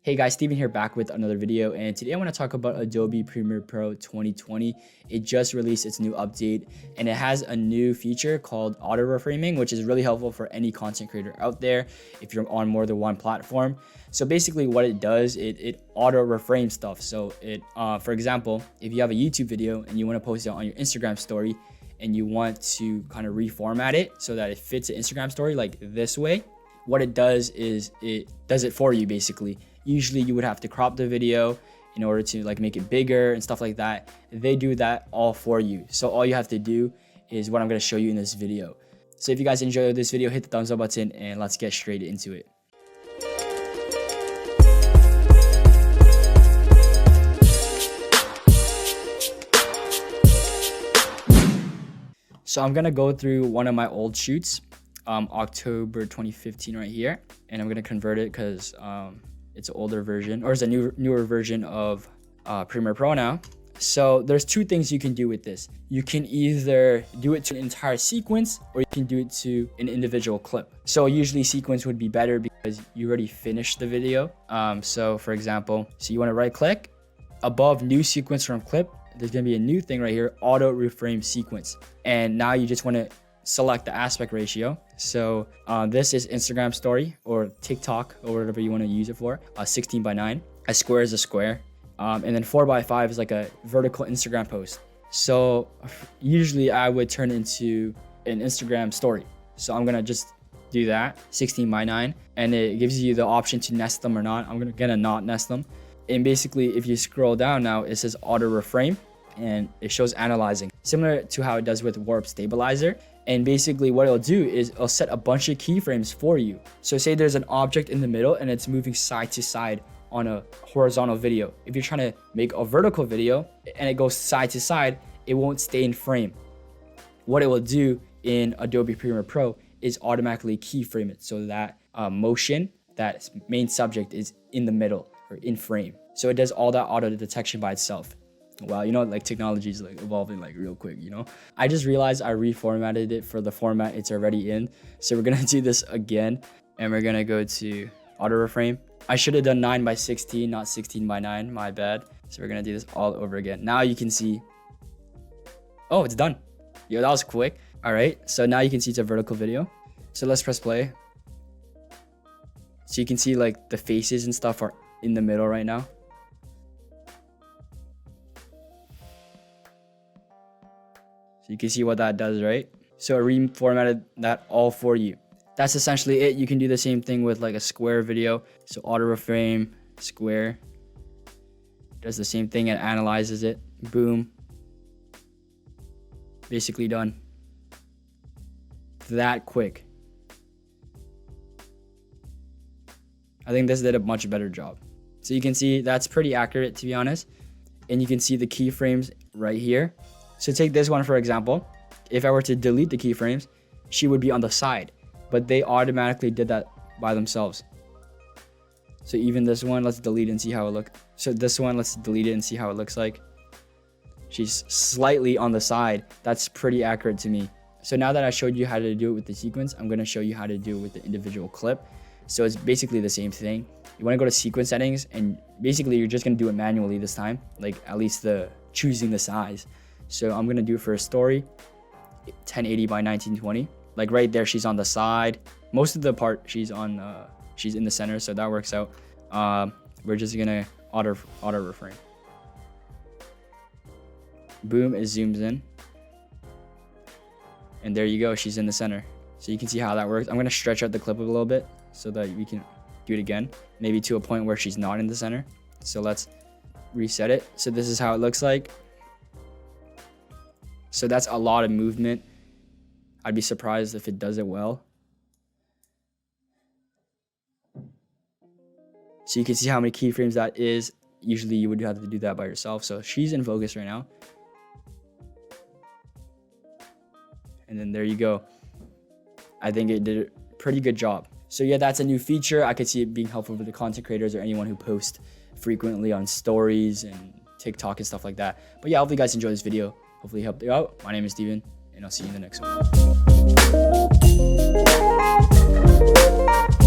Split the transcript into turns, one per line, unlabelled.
Hey guys, Steven here back with another video, and today I want to talk about Adobe Premiere Pro 2020. It just released its new update and it has a new feature called auto-reframing, which is really helpful for any content creator out there if you're on more than one platform. So basically what it does, it auto-reframe stuff. So it, for example, if you have a YouTube video and you want to post it on your Instagram story and you want to kind of reformat it so that it fits an Instagram story like this way, what it does is it does it for you basically. Usually you would have to crop the video in order to like make it bigger and stuff like that. They do that all for you. So all you have to do is what I'm going to show you in this video. So if you guys enjoyed this video, hit the thumbs up button and let's get straight into it. So I'm going to go through one of my old shoots, October 2015 right here, and I'm going to convert it because it's an older version, or it's a newer version of Premiere Pro now. So there's two things you can do with this. You can either do it to an entire sequence or you can do it to an individual clip. So usually sequence would be better because you already finished the video. So for example, so you want to right click above new sequence from clip. There's going to be a new thing right here, auto reframe sequence. And now you just want to select the aspect ratio. So this is Instagram story or TikTok or whatever you want to use it for. 16:9. A square is a square. And then 4:5 is like a vertical Instagram post. So usually I would turn it into an Instagram story. So I'm gonna just do that, 16:9, and it gives you the option to nest them or not. I'm gonna not nest them. And basically if you scroll down now, it says auto reframe and it shows analyzing, similar to how it does with warp stabilizer. And basically what it'll do is it'll set a bunch of keyframes for you. So say there's an object in the middle and it's moving side to side on a horizontal video. If you're trying to make a vertical video and it goes side to side, it won't stay in frame. What it will do in Adobe Premiere Pro is automatically keyframe it so that motion, that main subject is in the middle or in frame. So it does all that auto detection by itself. Wow, you know, like technology is like evolving like real quick, you know. I just realized I reformatted it for the format it's already in. So we're gonna do this again and we're gonna go to auto reframe. I should have done 9:16, not 16:9, my bad. So we're gonna do this all over again. Now you can see, oh, it's done. Yo, that was quick. All right, so now you can see it's a vertical video. So let's press play. So you can see like the faces and stuff are in the middle right now. You can see what that does, right? So it reformatted that all for you. That's essentially it. You can do the same thing with like a square video. So auto reframe, square, does the same thing and analyzes it. Boom. Basically done. That quick. I think this did a much better job. So you can see that's pretty accurate, to be honest. And you can see the keyframes right here. So take this one for example. If I were to delete the keyframes, she would be on the side, but they automatically did that by themselves. So even this one, let's delete it and see how it looks. So this one, let's delete it and see how it looks like. She's slightly on the side. That's pretty accurate to me. So now that I showed you how to do it with the sequence, I'm gonna show you how to do it with the individual clip. So it's basically the same thing. You wanna go to sequence settings and basically you're just gonna do it manually this time, like at least choosing the size. So I'm gonna do it for a story, 1080 by 1920. Like right there, she's on the side. Most of the part she's in the center, so that works out. We're just gonna auto reframe. Boom, it zooms in. And there you go, she's in the center. So you can see how that works. I'm gonna stretch out the clip a little bit so that we can do it again. Maybe to a point where she's not in the center. So let's reset it. So this is how it looks like. So that's a lot of movement. I'd be surprised if it does it well. So you can see how many keyframes that is. Usually you would have to do that by yourself. So she's in focus right now. And then there you go. I think it did a pretty good job. So yeah, that's a new feature. I could see it being helpful for the content creators or anyone who posts frequently on stories and TikTok and stuff like that. But yeah, hopefully you guys enjoy this video. Hopefully it helped you out. My name is Steven, and I'll see you in the next one.